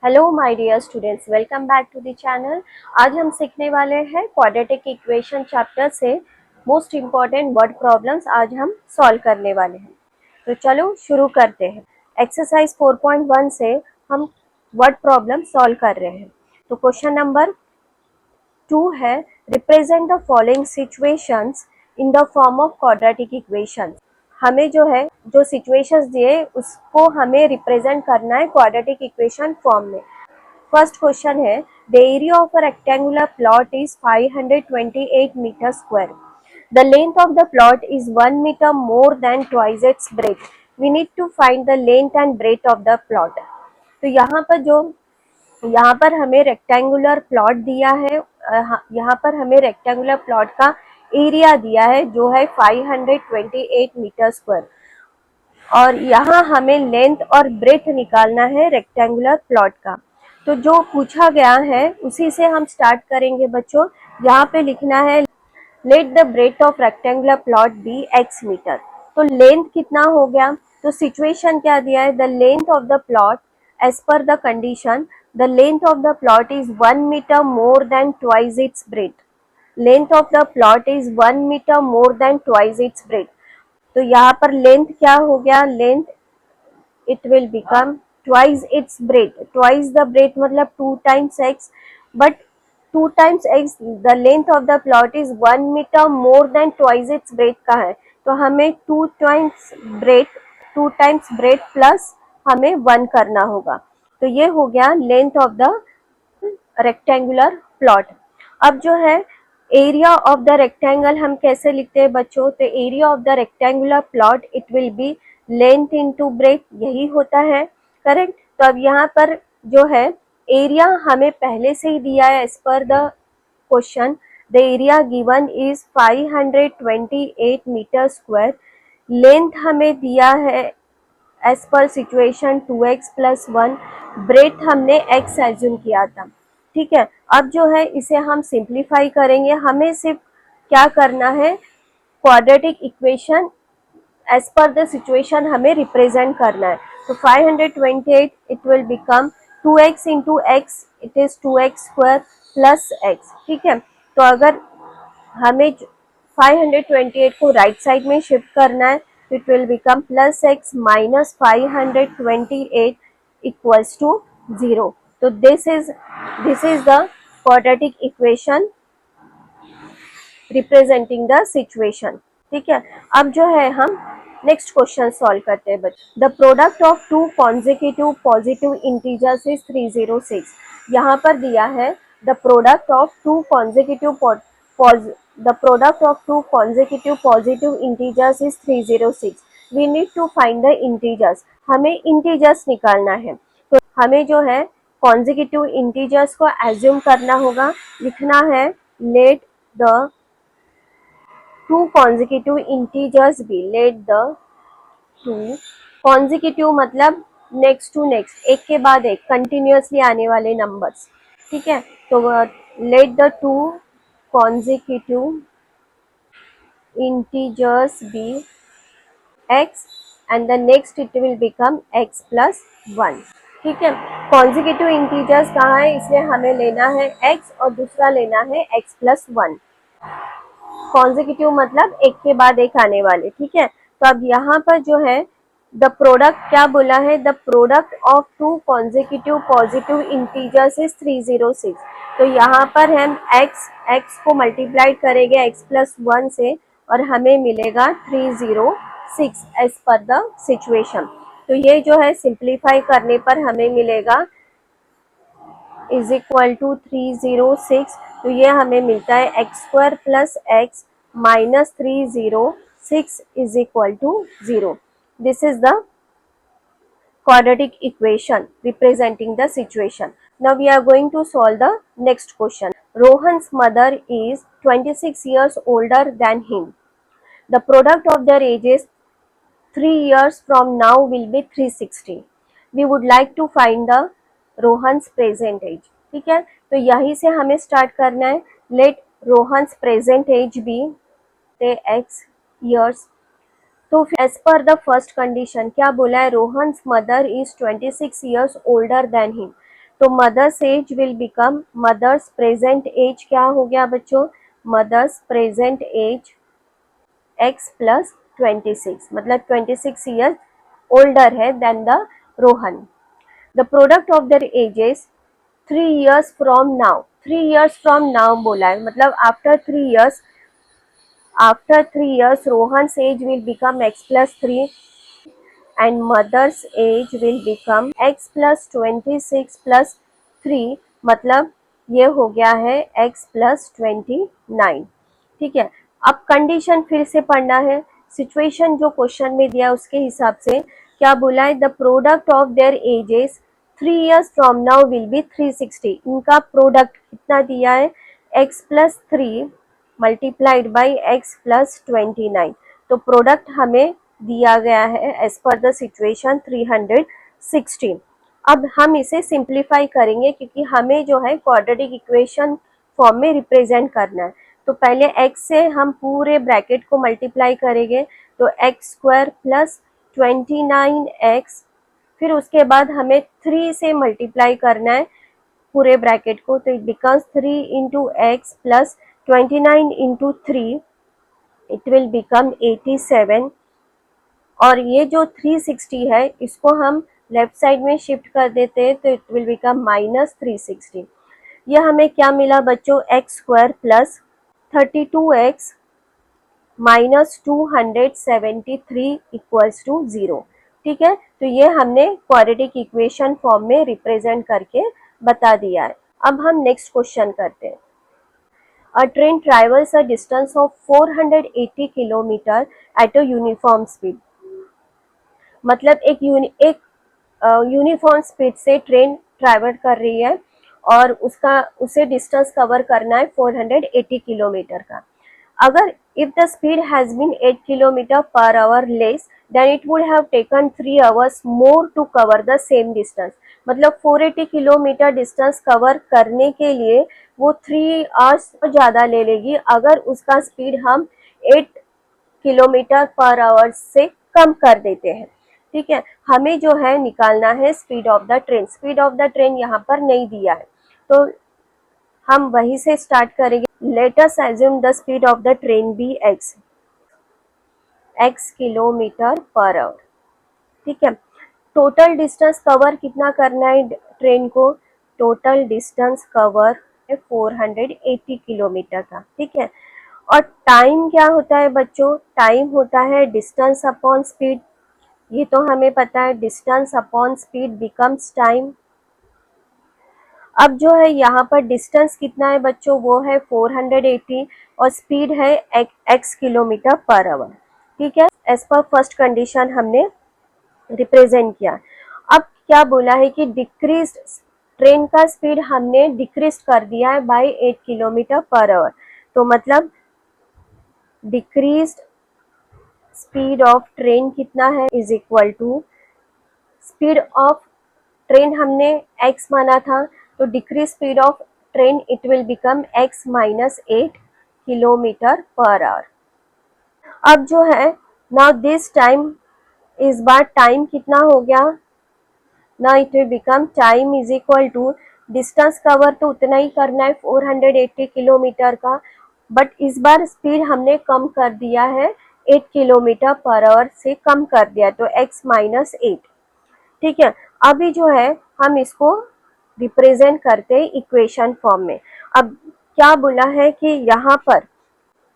Hello my dear students, welcome back to the channel. आज हम सीखने वाले हैं क्वाड्रेटिक इक्वेशन चैप्टर से मोस्ट इम्पॉर्टेंट वर्ड प्रॉब्लम्स आज हम सॉल्व करने वाले हैं। तो चलो शुरू करते हैं। एक्सरसाइज 4.1 से हम वर्ड प्रॉब्लम सॉल्व कर रहे हैं। तो क्वेश्चन नंबर 2 है, represent the following situations in the form of quadratic equation. हमें जो है जो सिचुएशंस दिए उसको हमें रिप्रेजेंट करना है क्वाड्रेटिक इक्वेशन फॉर्म में। फर्स्ट क्वेश्चन है, the area of a rectangular plot is 528 metre square. The length of the plot is 1 metre more than twice its breadth. We need to find the length and breadth of the plot. तो यहाँ पर हमें rectangular plot दिया है। यहाँ पर हमें rectangular plot का एरिया दिया है जो है 528 मीटर स्क्वायर, और यहाँ हमें लेंथ और ब्रेथ निकालना है रेक्टेंगुलर प्लॉट का। तो जो पूछा गया है उसी से हम स्टार्ट करेंगे बच्चों। यहाँ पे लिखना है, let the breadth of rectangular plot be x metre. तो लेंथ कितना हो गया, तो सिचुएशन क्या दिया है, the length of the plot as per the condition, the length of the plot is 1 metre more than twice its breadth. Length of the plot is 1 metre more than twice its breadth. तो यहाँ पर length क्या हो गया, length it will become twice its breadth. Twice the breadth मतलब 2 times x, but 2 times x, the length of the plot is 1 meter more than twice its breadth का है। तो हमें 2 times breadth प्लस हमें 1 करना होगा। तो ये हो गया length of the rectangular plot. अब जो है एरिया ऑफ द रेक्टेंगल हम कैसे लिखते हैं बच्चों, तो area of the rectangular plot it will be length into breadth, यही होता है, करेक्ट। तो अब यहाँ पर जो है एरिया हमें पहले से ही दिया है as per the question. The area given is 528 metre square. Length हमें दिया है as per situation 2x plus 1। Breadth हमने x एज्यूम किया था, ठीक है। अब जो है इसे हम सिंप्लीफाई करेंगे। हमें सिर्फ क्या करना है, quadratic equation as per the situation हमें रिप्रेजेंट करना है। तो 528 it will become 2x into x, it is 2x square plus x, ठीक है। तो अगर हमें 528 को राइट साइड में शिफ्ट करना है, it will become plus x minus 528 equals to 0। तो this is the quadratic equation representing the situation, ठीक है। अब जो है हम नेक्स्ट क्वेश्चन सॉल्व करते हैं बच्चों। The product of two consecutive positive integers is 306। यहाँ पर दिया है the product of two consecutive the product of two consecutive positive integers is 306. We need to find the integers. हमें integers निकालना है। तो हमें जो है consecutive integers को assume करना होगा। लिखना है let the two consecutive integers be, let the two consecutive मतलब नेक्स्ट टू नेक्स्ट, एक के बाद एक कंटिन्यूअसली आने वाले नंबर्स, ठीक है। तो let the two consecutive integers be x and the next it will become x plus 1, ठीक है। consecutive integers कहाँ है, इसलिए हमें लेना है x और दूसरा लेना है x plus 1। consecutive मतलब एक के बाद एक आने वाले, ठीक है। तो अब यहाँ पर जो है द प्रोडक्ट क्या बोला है, the product of two consecutive positive integers is 306। तो यहाँ पर हम x को मल्टीप्लाई करेंगे x प्लस 1 से और हमें मिलेगा 306 एज पर द सिचुएशन। तो ये जो है सिंप्लीफाई करने पर हमें मिलेगा इज इक्वल टू 306। तो ये हमें मिलता है x square plus x minus 306 is equal to 0। This is the quadratic equation representing the situation. Now we are going to solve the next question. Rohan's mother is 26 years older than him. The product of their ages 3 years from now will be 360. We would like to find the Rohan's present age. ठीक है, तो यहीं से हमें start करना है। Let Rohan's present age be say x years. तो as per the first condition क्या बोला है, Rohan's mother is 26 years older than him. तो mother's age will become, mother's present age क्या हो गया बच्चों, mother's present age x plus 26, मतलब 26 ईयर्स ओल्डर है than the Rohan. The product of their ages 3 years from now, 3 years from now बोला है, मतलब after 3 years Rohan's age will become x plus 3 and mother's age will become x plus 26 plus 3, मतलब ये हो गया है x plus 29। ठीक है, अब कंडीशन फिर से पढ़ना है, सिचुएशन जो क्वेश्चन में दिया उसके हिसाब से क्या बोला है, the product of their ages 3 years from now will be 360। इनका प्रोडक्ट कितना दिया है, x plus 3 multiplied by x plus 29। तो प्रोडक्ट हमें दिया गया है एज पर द सिचुएशन 316। अब हम इसे सिंप्लीफाई करेंगे क्योंकि हमें जो है क्वाड्रेटिक इक्वेशन फॉर्म में रिप्रेजेंट करना है। तो पहले x से हम पूरे ब्रैकेट को मल्टीप्लाई करेंगे, तो एक्स स्क्वायर प्लस 29x, फिर उसके बाद हमें 3 से मल्टीप्लाई करना है पूरे ब्रैकेट को, तो it becomes 3 into x plus 29 into 3, it will become 87। और ये जो 360 है इसको हम लेफ्ट साइड में शिफ्ट कर देते हैं, तो इट विल बिकम माइनस 360। ये हमें क्या मिला बच्चों, x square plus 32x minus 273 equals to 0। ठीक है, तो ये हमने क्वाड्रेटिक इक्वेशन फॉर्म में रिप्रेजेंट करके बता दिया है। अब हम नेक्स्ट क्वेश्चन करते हैं। A train travels a distance of 480 kilometre at a uniform speed, मतलब एक यूनिफॉर्म स्पीड से ट्रेन ट्रैवल कर रही है और उसे डिस्टेंस कवर करना है 480 किलोमीटर का। अगर if the speed has been 8 kilometre per hour less than it would have taken 3 hours more to cover the same distance, मतलब 480 किलोमीटर डिस्टेंस कवर करने के लिए वो 3 hours ज़्यादा ले लेगी अगर उसका स्पीड हम 8 किलोमीटर पर आवर से कम कर देते हैं। ठीक है, हमें जो है निकालना है speed of the train. Speed of the train यहाँ पर नहीं दिया है तो हम वहीं से स्टार्ट करेंगे। Let us assume the speed of the train be x kilometre per hour. ठीक है, टोटल डिस्टेंस कवर कितना करना है ट्रेन को, टोटल डिस्टेंस कवर 480 किलोमीटर का। ठीक है, और टाइम क्या होता है बच्चों, टाइम होता है डिस्टेंस अपॉन स्पीड, ये तो हमें पता है, distance upon speed becomes time. अब जो है यहाँ पर डिस्टेंस कितना है बच्चों, वो है 480 और स्पीड है x किलोमीटर पर आवर। ठीक है, एज पर फर्स्ट कंडीशन हमने रिप्रेजेंट किया। अब क्या बोला है कि डिक्रीज, ट्रेन का स्पीड हमने डिक्रीज कर दिया है बाय 8 किलोमीटर पर आवर, तो मतलब डिक्रीज स्पीड ऑफ ट्रेन कितना है is equal to speed of train हमने x माना था, तो decrease speed of train it will become x minus 8 kilometre per hour. अब जो है नाउ दिस टाइम, इस बार टाइम कितना हो गया, ना it will become time is equal to distance cover तो उतना ही करना है 480 किलोमीटर का, बट इस बार स्पीड हमने कम कर दिया है 8 किलोमीटर पर आवर से कम कर दिया, तो x माइनस 8। ठीक है, अभी जो है हम इसको रिप्रेजेंट करते हैं इक्वेशन फॉर्म में। अब क्या बोला है कि यहाँ पर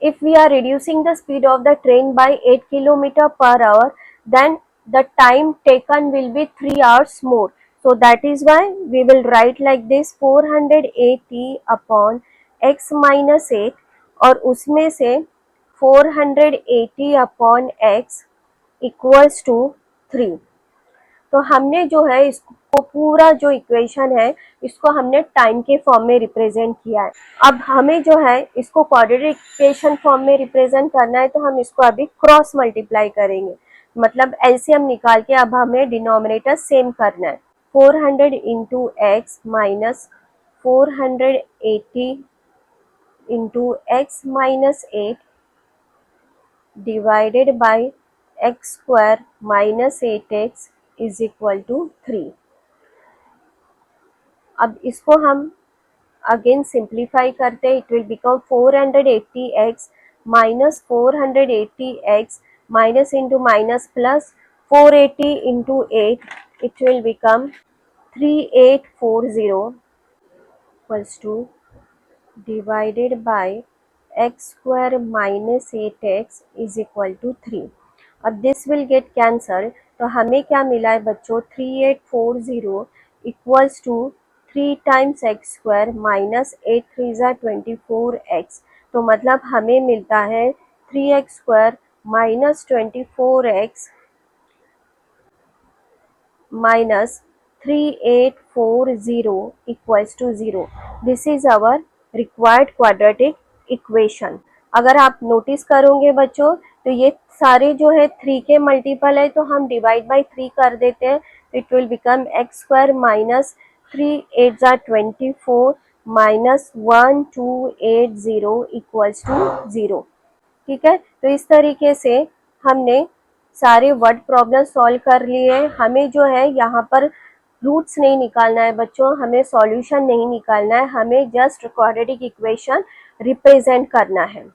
if we are reducing the speed of the train by 8 kilometer per hour then the time taken will be 3 hours more, so that is why we will write like this 480 upon x minus 8 और उसमें से 480 upon x equals to 3। तो हमने जो है इसको पूरा जो इक्वेशन है इसको हमने टाइम के फॉर्म में रिप्रेजेंट किया है। अब हमें जो है इसको क्वाड्रेटिक इक्वेशन फॉर्म में रिप्रेजेंट करना है, तो हम इसको अभी क्रॉस मल्टीप्लाई करेंगे, मतलब एलसीएम निकाल के अब हमें डिनोमिनेटर सेम करना है। 400 into x minus 480 into x minus 8 divided by x square minus 8x is equal to 3। अब इसको हम अगेन सिंप्लीफाई करते हैं. It will become 480x minus 480x minus into minus plus 480 into 8, it will become 3840 equals to divided by x square minus 8x is equal to 3. अब this will get cancelled. तो हमें क्या मिला है बच्चों, 3840 equals to 3 times x square minus 8 3 ज़ा 24x. तो मतलब हमें मिलता है 3x square minus 24x minus 3840 equals to 0. This is our required quadratic equation. अगर आप नोटिस करोगे बच्चों तो ये सारे जो है 3 के मल्टीपल है, तो हम डिवाइड बाई 3 कर देते हैं. It will become x square minus 3 8 ज़ा 24 माइनस 1280 इक्वल्स टू 0. ठीक है, तो इस तरीके से हमने सारे वर्ड प्रॉब्लम सॉल्व कर लिए. हमें जो है यहाँ पर रूट्स नहीं निकालना है बच्चों, हमें सॉल्यूशन नहीं निकालना है, हमें जस्ट क्वाड्रेटिक इक्वेशन रिप्रेजेंट करना है.